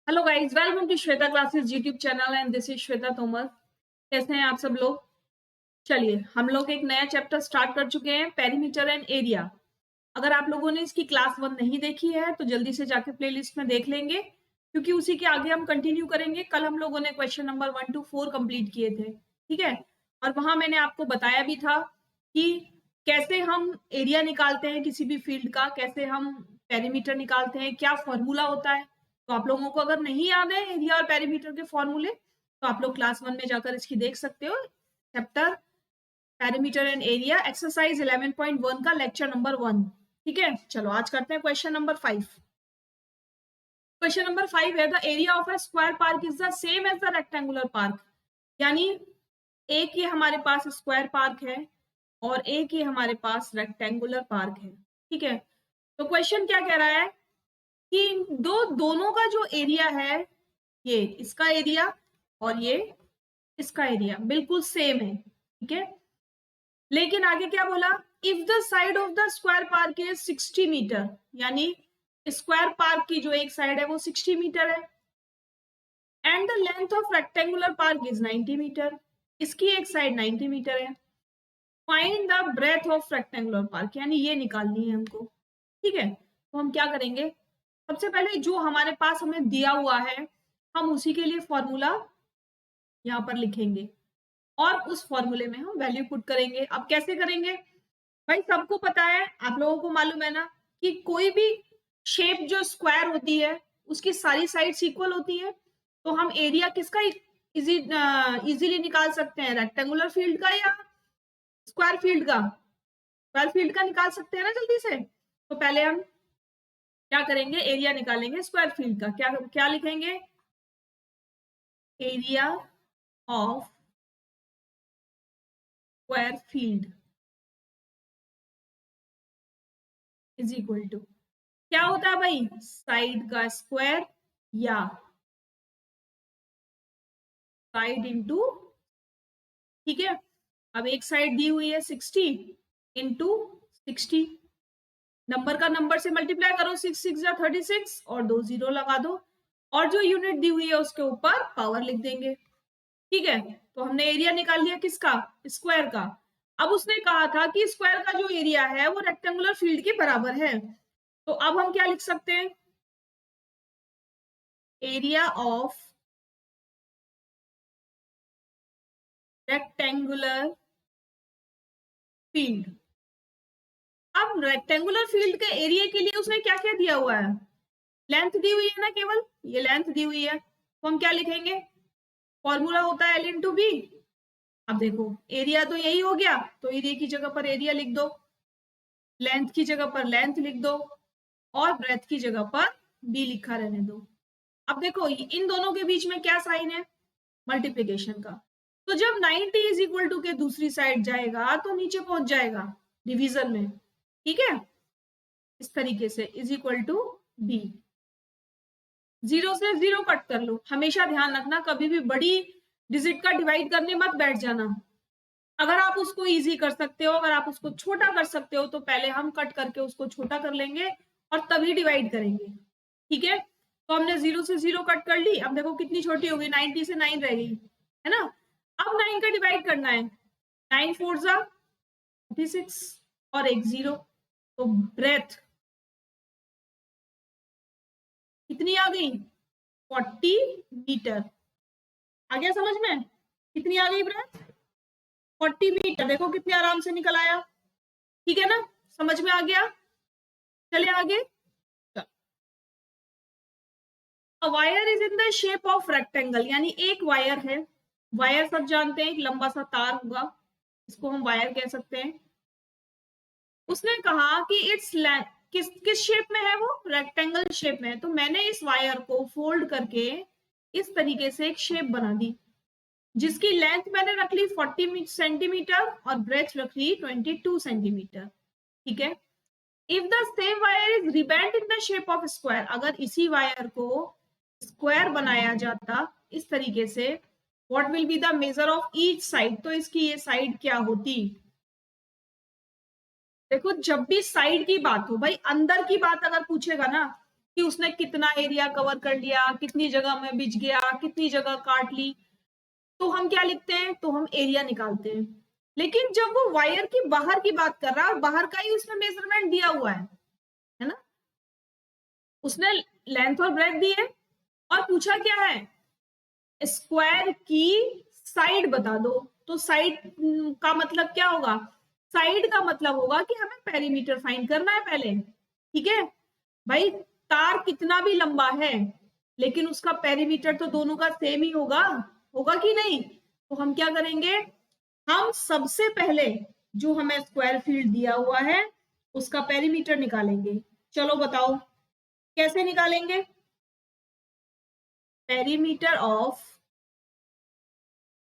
Hello guys, welcome to Shweta classes YouTube channel and this is Shweta Tomar. कैसे हैं आप सब लोग? चलिए, हम लोग एक नया चैप्टर स्टार्ट कर चुके हैं, पेरीमीटर एंड एरिया। अगर आप लोगों ने इसकी क्लास 1 नहीं देखी है तो जल्दी से जाके प्लेलिस्ट में देख लेंगे, क्योंकि उसी के आगे हम कंटिन्यू करेंगे। कल हम लोगों ने क्वेश्चन नंबर 1 to 4 कंप्लीट किए थे, ठीक है। और वहां मैंने आपको बताया भी था कि कैसे हम एरिया निकालते हैं किसी भी फील्ड का, कैसे हम पेरीमीटर निकालते हैं, क्या फॉर्मूला होता है। तो आप लोगों को अगर नहीं याद है एरिया और पेरीमीटर के फॉर्मूले, तो आप लोग क्लास 1 में जाकर इसकी देख सकते हो। Chapter perimeter and area, exercise 11.1 का लेक्चर नंबर 1, ठीक है। चलो आज करते हैं क्वेश्चन नंबर 5। क्वेश्चन नंबर 5 है, the area of a square park is the same as the rectangular park. यानी एक ही हमारे पास स्क्वायर पार्क है और एक ही हमारे पास रेक्टेंगुलर पार्क है, ठीक है। तो क्वेश्चन क्या कह रहा है कि दोनों का जो एरिया है, ये इसका एरिया और ये इसका एरिया बिल्कुल सेम है, ठीक है। लेकिन आगे क्या बोला, if the side of the square park is 60 metre, यानी स्क्वायर पार्क की जो एक साइड है वो 60 मीटर है, and the length of rectangular park is 90 metre, इसकी एक साइड 90 मीटर है। Find the breadth of rectangular park, यानी ये निकालनी है हमको, ठीक है। तो हम क्या करेंगे, सबसे पहले जो हमारे पास हमें दिया हुआ है हम उसी के लिए फॉर्मूला यहाँ पर लिखेंगे और उस फॉर्मूले में हम वैल्यू पुट करेंगे। अब कैसे करेंगे भाई, सबको पता है, आप लोगों को मालूम है ना कि कोई भी शेप जो स्क्वायर होती है उसकी सारी साइड्स इक्वल होती है। तो हम एरिया किसका इजीली निकाल सकते हैं, रेक्टेंगुलर फील्ड का या स्क्वायर फील्ड का? स्क्वायर फील्ड का निकाल सकते हैं ना जल्दी से। तो पहले हम क्या करेंगे, एरिया निकालेंगे स्क्वायर फील्ड का। क्या क्या लिखेंगे, area of square field is equal to, क्या होता है भाई, साइड का स्क्वायर या साइड इंटू, ठीक है। अब एक साइड दी हुई है 60 इंटू 60, नंबर का नंबर से मल्टीप्लाई करो, 6 6 या 36 और 2 जीरो लगा दो, और जो यूनिट दी हुई है उसके ऊपर पावर लिख देंगे, ठीक है। तो हमने एरिया निकाल लिया किसका, स्क्वायर का। अब उसने कहा था कि स्क्वायर का जो एरिया है वो रेक्टेंगुलर फील्ड के बराबर है। तो अब हम क्या लिख सकते हैं, एरिया ऑफ रेक्टेंगुलर फील्ड। अब रेक्टेंगुलर फील्ड के एरिया के लिए उसने क्या क्या दिया हुआ है, लेंथ दी हुई है ना, केवल ये लेंथ दी हुई है। तो हम क्या लिखेंगे, फॉर्मूला होता है L इंटू बी। अब देखो एरिया तो यही हो गया, तो एरिया की जगह पर एरिया लिख दो, लेंथ की जगह पर लेंथ लिख दो और ब्रेथ की जगह पर बी लिखा रहने दो। अब देखो इन दोनों के बीच में क्या साइन है, मल्टीप्लीकेशन का। तो जब 90 इज इक्वल टू के दूसरी साइड जाएगा तो नीचे पहुंच जाएगा डिवीजन में, ठीक है। इस तरीके से is equal to B, zero से जीरो कट कर लो। हमेशा ध्यान रखना, कभी भी बड़ी डिजिट का डिवाइड करने मत बैठ जाना। अगर आप उसको इजी कर सकते हो, अगर आप उसको छोटा कर सकते हो, तो पहले हम कट करके उसको छोटा कर लेंगे और तभी डिवाइड करेंगे, ठीक है। तो हमने जीरो से जीरो कट कर ली, अब देखो कितनी छोटी हो गई, 90 से 9 रह गई, है ना। अब 9 का डिवाइड करना है, 9 4 जा 36 और एक जीरो, तो ब्रेथ कितनी आ गई, 40 मीटर। आ गया समझ में, कितनी आ गई ब्रेथ, 40 मीटर। देखो कितने आराम से निकल आया, ठीक है ना, समझ में आ गया। चले आगे, wire is in the shape of rectangle, यानी एक वायर है, वायर सब जानते हैं, एक लंबा सा तार होगा, इसको हम वायर कह सकते हैं। उसने कहा कि इट्स किस किस शेप में है, वो रेक्टेंगल शेप में है। तो मैंने इस वायर को फोल्ड करके इस तरीके से एक शेप बना दी, जिसकी लेंथ मैंने रख ली 40 सेंटीमीटर और ब्रेथ रख ली 22 सेंटीमीटर, ठीक है। If the same wire is rebend in the shape of square, अगर इसी वायर को स्क्वायर बनाया जाता इस तरीके से, what will be the measure of each side, तो इसकी ये साइड क्या होती। देखो जब भी साइड की बात हो भाई, अंदर की बात अगर पूछेगा ना कि उसने कितना एरिया कवर कर लिया, कितनी जगह में बिछ गया, कितनी जगह काट ली, तो हम क्या लिखते हैं, तो हम एरिया निकालते हैं। लेकिन जब वो वायर की बाहर की बात कर रहा है, बाहर का ही उसमें मेजरमेंट दिया हुआ है ना, उसने लेंथ और ब्रेथ दी है और पूछा क्या है, स्क्वायर की साइड बता दो। तो साइड का मतलब क्या होगा, साइड का मतलब होगा कि हमें पेरीमीटर फाइंड करना है पहले, ठीक है भाई। तार कितना भी लंबा है लेकिन उसका पेरीमीटर तो दोनों का सेम ही होगा, होगा कि नहीं। तो हम क्या करेंगे, हम सबसे पहले जो हमें स्क्वायर फील्ड दिया हुआ है उसका पेरीमीटर निकालेंगे। चलो बताओ कैसे निकालेंगे, perimeter of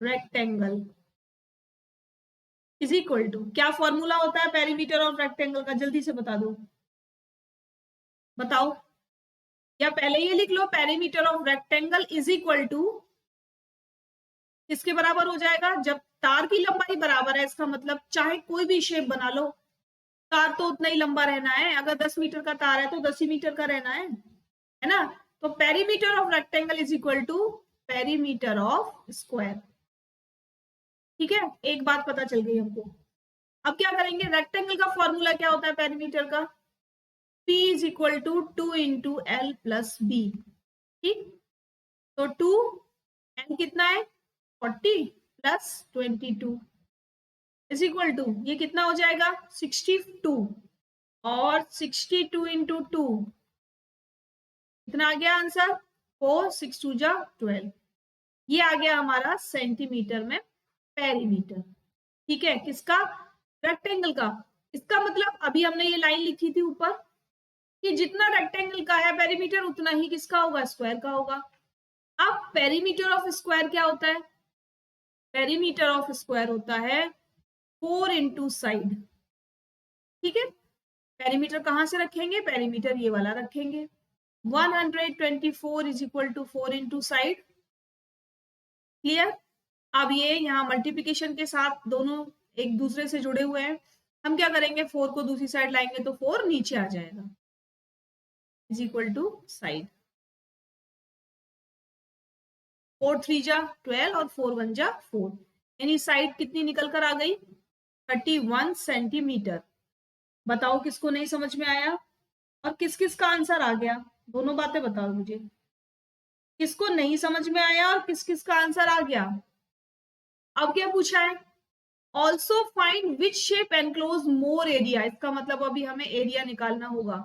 rectangle is equal to, क्या फॉर्मूला होता है पेरीमीटर ऑफ रेक्टेंगल का, जल्दी से बता दो, बताओ। या पहले ये लिख लो, perimeter of rectangle is equal to किसके बराबर हो जाएगा, जब तार की लंबाई बराबर है इसका मतलब चाहे कोई भी शेप बना लो, तार तो उतना ही लंबा रहना है। अगर 10 मीटर का तार है तो 10 ही मीटर का रहना है ना। तो perimeter of rectangle is equal to perimeter of square, ठीक है। एक बात पता चल गई हमको। अब क्या करेंगे, रेक्टेंगल का फॉर्मूला क्या होता है पेरीमीटर का, P is equal to 2 into L plus B, ठीक। तो 2 एल कितना है 40 प्लस 22 इज इक्वल टू, ये कितना हो जाएगा 62, और 62 इंटू 2 कितना आ गया आंसर, 4 6 2 जा 12, ये आ गया हमारा सेंटीमीटर में पेरीमीटर, ठीक है। किसका, रेक्टेंगल का। इसका मतलब अभी हमने ये लाइन लिखी थी ऊपर कि जितना रेक्टेंगल का है पेरीमीटर उतना ही किसका होगा, स्क्वायर का होगा। अब पेरीमीटर ऑफ स्क्वायर क्या होता है, पेरीमीटर ऑफ स्क्वायर होता है 4 इंटू साइड, ठीक है। पेरीमीटर कहां से रखेंगे, पेरीमीटर ये वाला रखेंगे, 124 is equal to 4 into side, clear. अब ये यहाँ मल्टीप्लीकेशन के साथ दोनों एक दूसरे से जुड़े हुए हैं, हम क्या करेंगे 4 को दूसरी साइड लाएंगे तो 4 नीचे आ जाएगा, इज इक्वल टू साइड, 4 3 जा 12 और 4 1 जा 4, यानी साइड कितनी निकल कर आ गई 31 सेंटीमीटर। बताओ किसको नहीं समझ में आया और किस किस का आंसर आ गया, दोनों बातें बताओ मुझे, किसको नहीं समझ में आया और किस किस का आंसर आ गया। अब क्या पूछा है, also find which shape enclose more area, इसका मतलब अभी हमें एरिया निकालना होगा,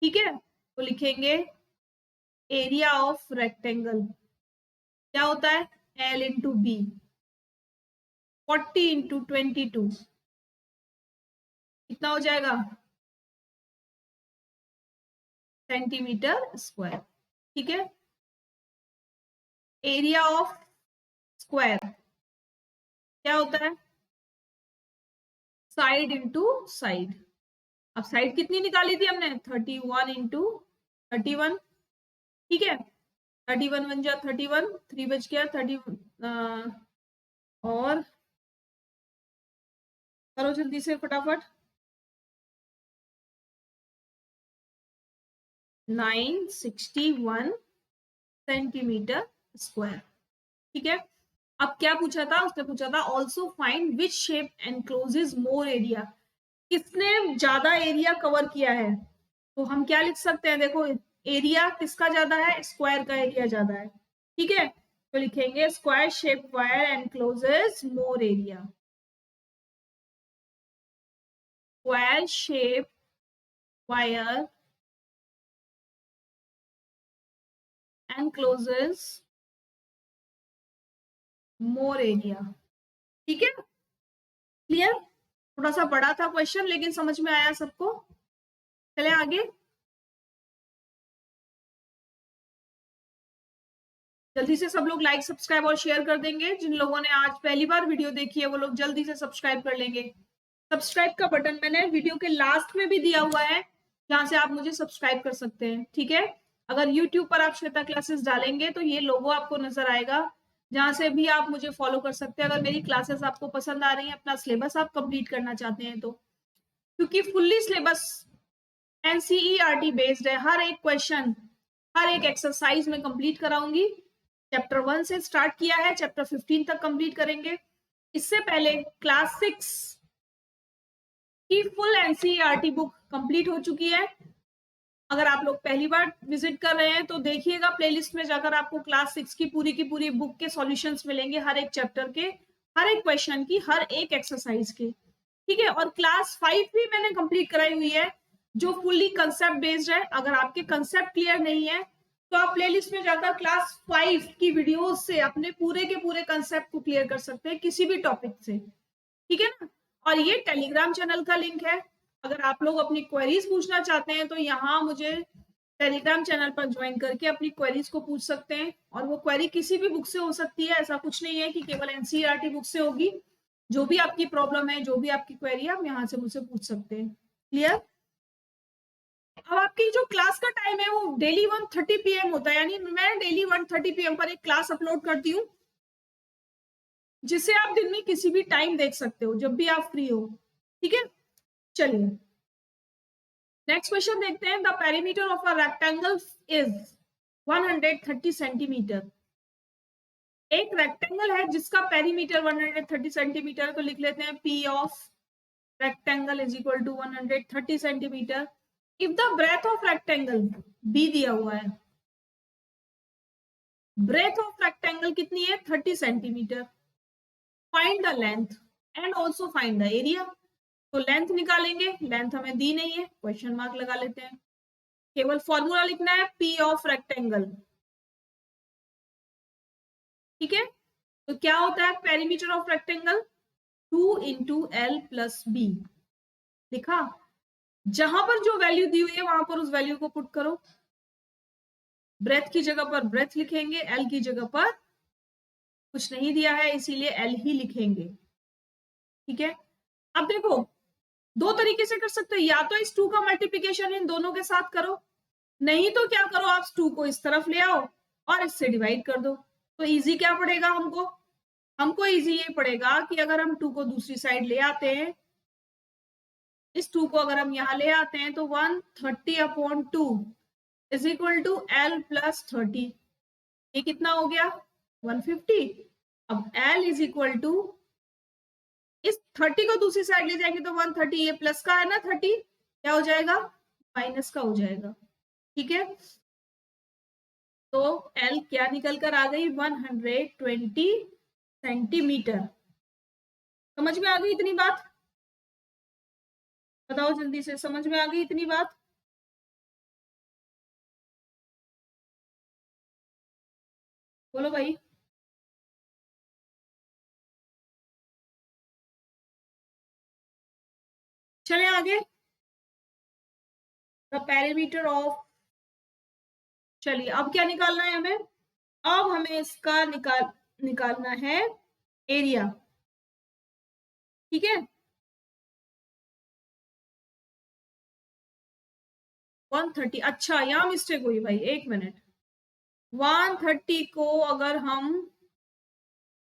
ठीक है। तो लिखेंगे एरिया ऑफ रेक्टेंगल क्या होता है, एल इंटू बी, 40 इंटू 22 कितना हो जाएगा सेंटीमीटर स्क्वायर, ठीक है। एरिया ऑफ स्क्वायर क्या होता है, साइड इंटू साइड। अब साइड कितनी निकाली थी हमने 31 इंटू 31, ठीक है। 31 बन जा 31, 3 बच गया 30, और करो जल्दी से फटाफट, 961 सेंटीमीटर स्क्वायर, ठीक है। अब क्या पूछा था, उसने पूछा था also find which shape encloses more area, किसने ज्यादा एरिया कवर किया है। तो हम क्या लिख सकते हैं, देखो एरिया किसका ज्यादा है, स्क्वायर का एरिया ज्यादा है, ठीक है। तो लिखेंगे square shape wire encloses more area, square shape wire encloses more area, ठीक है, क्लियर। थोड़ा सा बड़ा था क्वेश्चन लेकिन समझ में आया सबको, चले आगे। जल्दी से सब लोग लाइक सब्सक्राइब और शेयर कर देंगे, जिन लोगों ने आज पहली बार वीडियो देखी है वो लोग जल्दी से सब्सक्राइब कर लेंगे। सब्सक्राइब का बटन मैंने वीडियो के लास्ट में भी दिया हुआ है, जहां से आप मुझे सब्सक्राइब कर सकते हैं, ठीक है। अगर यूट्यूब पर आप श्वेता क्लासेस डालेंगे तो ये लोगो आपको नजर आएगा, जहां से भी आप मुझे फॉलो कर सकते हैं। अगर मेरी क्लासेस आपको पसंद आ रही है, अपना सिलेबस आप कंप्लीट करना चाहते हैं तो, क्योंकि फुल्ली सिलेबस एनसीईआरटी बेस्ड है, हर एक क्वेश्चन हर एक एक्सरसाइज में कंप्लीट कराऊंगी। चैप्टर 1 से स्टार्ट किया है, चैप्टर 15 तक कंप्लीट करेंगे। इससे पहले क्लास 6 की फुल एनसीईआरटी बुक कंप्लीट हो चुकी है। अगर आप लोग पहली बार विजिट कर रहे हैं तो देखिएगा प्लेलिस्ट में जाकर, आपको क्लास 6 की पूरी बुक के सॉल्यूशंस मिलेंगे, हर एक चैप्टर के, हर एक क्वेश्चन की, हर एक एक्सरसाइज के, ठीक है। और क्लास 5 भी मैंने कंप्लीट कराई हुई है, जो फुल्ली कंसेप्ट बेस्ड है। अगर आपके कंसेप्ट क्लियर नहीं है तो आप प्लेलिस्ट में जाकर क्लास 5 की वीडियोस से अपने पूरे के पूरे कंसेप्ट को क्लियर कर सकते हैं, किसी भी टॉपिक से, ठीक है ना। और ये टेलीग्राम चैनल का लिंक है, अगर आप लोग अपनी क्वेरीज पूछना चाहते हैं तो यहाँ मुझे टेलीग्राम चैनल पर ज्वाइन करके अपनी क्वेरीज को पूछ सकते हैं। और वो क्वेरी किसी भी बुक से हो सकती है, ऐसा कुछ नहीं है कि केवल एनसीईआरटी बुक से होगी। जो भी आपकी प्रॉब्लम है, जो भी आपकी क्वेरी है, आप यहाँ से मुझसे पूछ सकते हैं। क्लियर। अब आपकी जो क्लास का टाइम है वो डेली 1:30 PM होता है, यानी मैं डेली 1:30 PM पर एक क्लास अपलोड करती हूँ, जिसे आप दिन में किसी भी टाइम देख सकते हो, जब भी आप फ्री हो, ठीक है। चलिए नेक्स्ट क्वेश्चन देखते हैं। The perimeter of a rectangle is 130 centimetre. एक रेक्टेंगल है जिसका पेरीमीटर 130 सेंटीमीटर, तो लिख लेते हैं P of rectangle is equal to 130 centimetre. If the breadth of rectangle, B दिया हुआ है, ब्रेथ ऑफ रेक्टेंगल कितनी है 30 centimetre, find the length and also find the area. तो लेंथ निकालेंगे, लेंथ हमें दी नहीं है, क्वेश्चन मार्क लगा लेते हैं। केवल फॉर्मूला लिखना है पी ऑफ रेक्टेंगल, ठीक है। तो क्या होता है perimeter of rectangle, 2 into L plus B. लिखा, जहां पर जो वैल्यू दी हुई है वहां पर उस वैल्यू को पुट करो। ब्रेथ की जगह पर ब्रेथ लिखेंगे, एल की जगह पर कुछ नहीं दिया है इसीलिए एल ही लिखेंगे, ठीक है। अब देखो दो तरीके से कर सकते हो, या तो इस 2 का मल्टीप्लीकेशन इन दोनों के साथ करो, नहीं तो क्या करो आप 2 को इस तरफ ले आओ और इससे डिवाइड कर दो। तो इजी क्या पड़ेगा हमको, हमको इजी ये पड़ेगा कि अगर हम 2 को दूसरी साइड ले आते हैं, इस 2 को अगर हम यहां ले आते हैं तो 130/2 is equal to L plus 30। ये कितना हो गया 150। अब एल इज इक्वल टू, इस 30 को दूसरी साइड ले जाएंगे तो 130, ये प्लस का है ना 30, क्या हो जाएगा माइनस का हो जाएगा, ठीक है। तो एल क्या निकल कर आ गई 120 सेंटीमीटर। समझ में आ गई इतनी बात, बताओ जल्दी से, समझ में आ गई इतनी बात। बोलो भाई। चले आगे, द पेरीमीटर ऑफ, चलिए अब क्या निकालना है हमें, अब हमें इसका निकालना है एरिया, ठीक है। 130, अच्छा यहाँ मिस्टेक हुई भाई, एक मिनट। 130 को अगर हम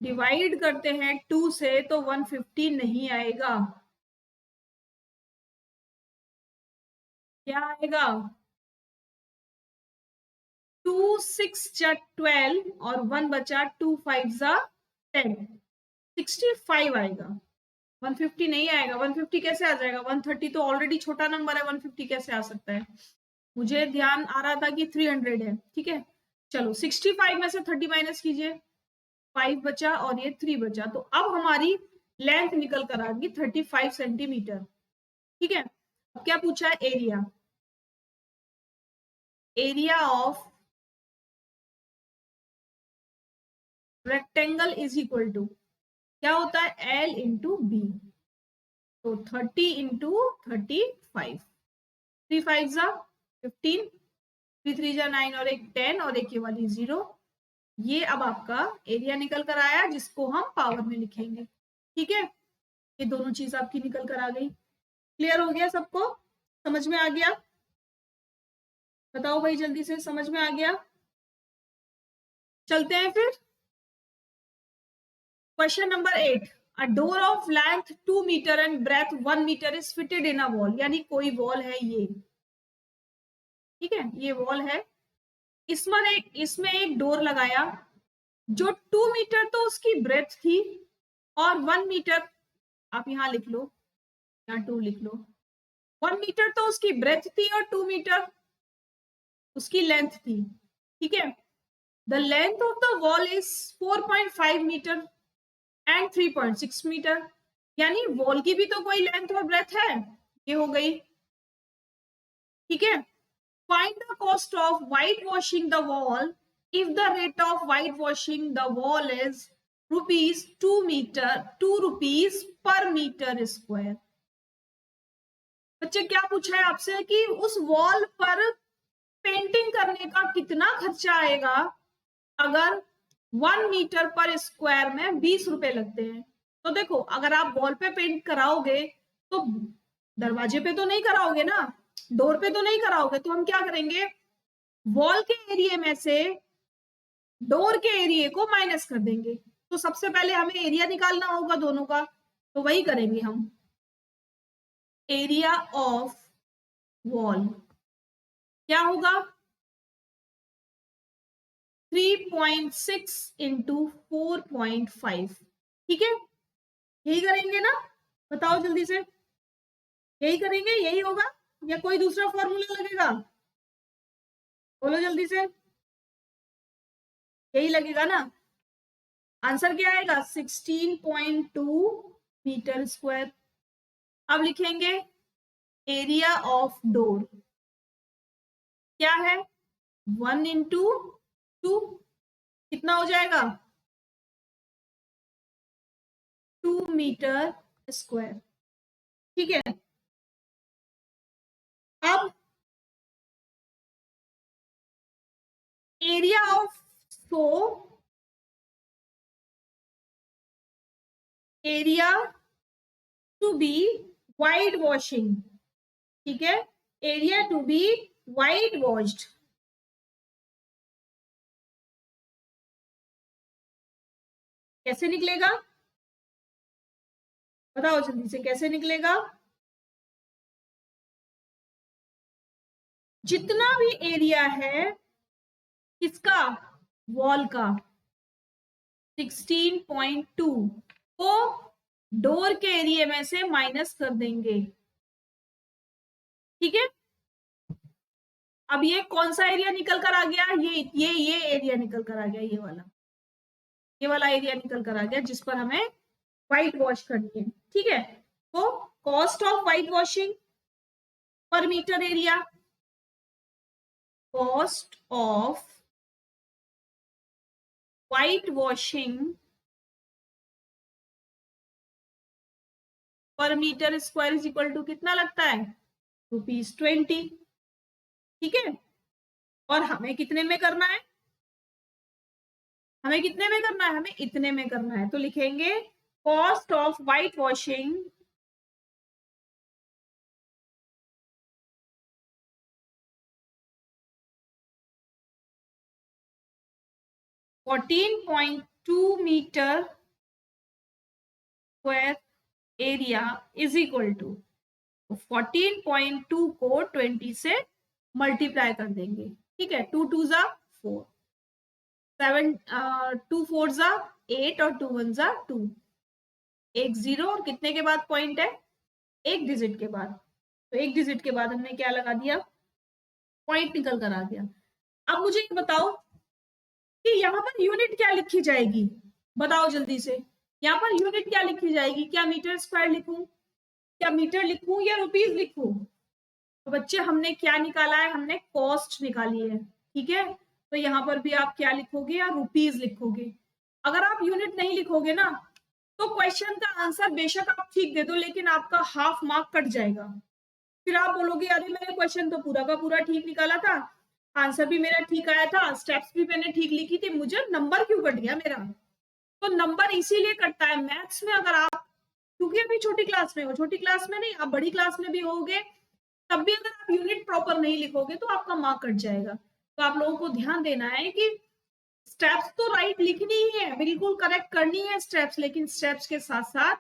डिवाइड करते हैं 2 से तो 150 नहीं आएगा, क्या आएगा 2 6 जा 12 और 1 बचा 2 5 जा 10, 65 आएगा, 150 नहीं आएगा। 150 कैसे आ जाएगा, 130 तो ऑलरेडी छोटा नंबर है, 150 कैसे आ सकता है। मुझे ध्यान आ रहा था कि 300 है, ठीक है। चलो 65 में से 30 माइनस कीजिए, 5 बचा और ये 3 बचा, तो अब हमारी लेंथ निकल कर आ गई 35 सेंटीमीटर, ठीक है। अब क्या पूछा है area, area of rectangle is equal to क्या होता है एल इंटू बी, तो 30 इंटू 35, 3 5 जा 15, 3 3 जा 9 और एक 10 और एक ये वाली 0। ये अब आपका एरिया निकल कर आया जिसको हम पावर में लिखेंगे, ठीक है। ये दोनों चीज आपकी निकल कर आ गई। क्लियर हो गया सबको, समझ में आ गया, बताओ भाई जल्दी से, समझ में आ गया। चलते हैं फिर question number 8। A door of length 2 metre and breadth 1 metre is fitted in a wall, यानी कोई वॉल है ये, ठीक है, ये वॉल है, इसमें एक डोर लगाया जो 2 मीटर तो उसकी ब्रेथ थी और 1 मीटर, आप यहां लिख लो, यहाँ 2 लिख लो, 1 मीटर तो उसकी ब्रेथ थी और 2 मीटर उसकी लेंथ थी। ठीक है, the length of the wall is 4.5 metre and 3.6 metre, यानी वॉल की भी तो कोई लेंथ और ब्रेथ है, ये हो गई। ठीक है, find the cost of white washing the wall if the rate of whitewashing the wall is ₹2 per meter square। बच्चे क्या पूछा है आपसे कि उस वॉल पर पेंटिंग करने का कितना खर्चा आएगा अगर 1 मीटर पर स्क्वायर में 20 रुपए लगते हैं। तो देखो, अगर आप वॉल पे पेंट कराओगे तो दरवाजे पे तो नहीं कराओगे ना, डोर पे तो नहीं कराओगे, तो हम क्या करेंगे, वॉल के एरिया में से डोर के एरिया को माइनस कर देंगे। तो सबसे पहले हमें एरिया निकालना होगा दोनों का, तो वही करेंगे हम। एरिया ऑफ वॉल क्या होगा, 3.6 इंटू 4.5। ठीक है, यही करेंगे ना, बताओ जल्दी से, यही करेंगे, यही होगा या कोई दूसरा फॉर्मूला लगेगा, बोलो जल्दी से, यही लगेगा ना। आंसर क्या आएगा, 16.2 मीटर स्क्वायर। अब लिखेंगे एरिया ऑफ डोर क्या है, 1 इंटू 2, कितना हो जाएगा, 2 मीटर स्क्वायर। ठीक है, अब area of area to be whitewashing. ठीक है, area to be whitewashed, कैसे निकलेगा, बताओ जल्दी से, कैसे निकलेगा, जितना भी एरिया है किसका, वॉल का, 16.2 को डोर के एरिया में से माइनस कर देंगे। ठीक है, अब ये कौन सा एरिया निकल कर आ गया, ये एरिया निकल कर आ गया, ये वाला एरिया निकल कर आ गया जिस पर हमें व्हाइट वॉश करनी है। ठीक है, तो cost of white washing per metre area, cost of white washing per metre square is equal to कितना लगता है, ₹20। ठीक है, और हमें कितने में करना है, हमें कितने में करना है, हमें इतने में करना है, तो लिखेंगे cost of white washing $14.2 metre square area is equal to 14.2 को 20 से मल्टीप्लाई कर देंगे। ठीक है, 2 2 जा 4, 7 2 4 जा 8 और 2 1 जा 2, एक जीरो और कितने के बाद पॉइंट है, एक डिजिट के बाद, तो एक डिजिट के बाद हमने क्या लगा दिया, पॉइंट निकल कर आ गया। अब मुझे बताओ कि यहाँ पर यूनिट क्या लिखी जाएगी, बताओ जल्दी से, यहाँ पर यूनिट क्या लिखी जाएगी, क्या मीटर स्क्वायर लिखूं, क्या मीटर लिखूं या रुपीज लिखूं। तो बच्चे हमने क्या निकाला है, हमने कॉस्ट निकाली है। ठीक है, तो यहाँ पर भी आप क्या लिखोगे, या रुपीज लिखोगे। अगर आप यूनिट नहीं लिखोगे ना तो क्वेश्चन का आंसर बेशक आप ठीक दे दो लेकिन आपका हाफ मार्क कट जाएगा, फिर आप बोलोगे अरे मैंने क्वेश्चन तो पूरा का पूरा ठीक निकाला था, आंसर भी मेरा ठीक आया था, स्टेप्स भी मैंने ठीक लिखी थी, मुझे नंबर क्यों कट गया मेरा। तो नंबर इसीलिए कटता है मैथ्स में, अगर आप, क्योंकि अभी छोटी क्लास में हो, छोटी क्लास में नहीं, आप बड़ी क्लास में भी होगे तब भी अगर आप यूनिट प्रॉपर नहीं लिखोगे तो आपका मार्क कट जाएगा। तो आप लोगों को ध्यान देना है कि स्टेप्स तो राइट लिखनी ही है, बिल्कुल करेक्ट करनी है स्टेप्स, लेकिन स्टेप्स के साथ साथ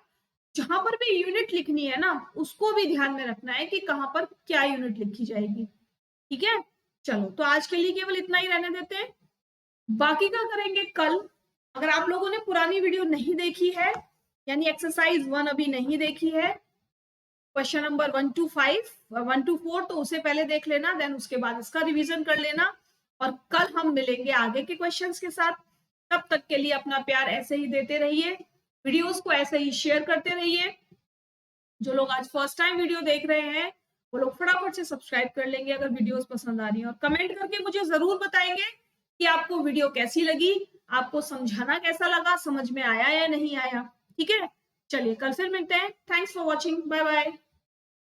जहां पर भी यूनिट लिखनी है ना उसको भी ध्यान में रखना है कि कहां पर क्या यूनिट लिखी जाएगी। ठीक है, चलो तो आज के लिए केवल इतना ही रहने देते हैं, बाकी का करेंगे कल। अगर आप लोगों ने पुरानी वीडियो नहीं देखी है, यानी एक्सरसाइज 1 अभी नहीं देखी है, क्वेश्चन नंबर 1 to 5, 1 to 4, तो उसे पहले देख लेना, देन उसके बाद इसका रिवीजन कर लेना, और कल हम मिलेंगे आगे के क्वेश्चंस के साथ। तब तक के लिए अपना प्यार ऐसे ही देते रहिए, वीडियोस को ऐसे ही शेयर करते रहिए। जो लोग आज फर्स्ट टाइम वीडियो देख रहे हैं वो लोग फटाफट से सब्सक्राइब कर लेंगे अगर वीडियोस पसंद आ रही है, और कमेंट करके मुझे जरूर बताएंगे कि आपको वीडियो कैसी लगी, आपको समझाना कैसा लगा, समझ में आया या नहीं आया। ठीक है, चलिए कल फिर मिलते हैं। Thanks for watching, bye bye.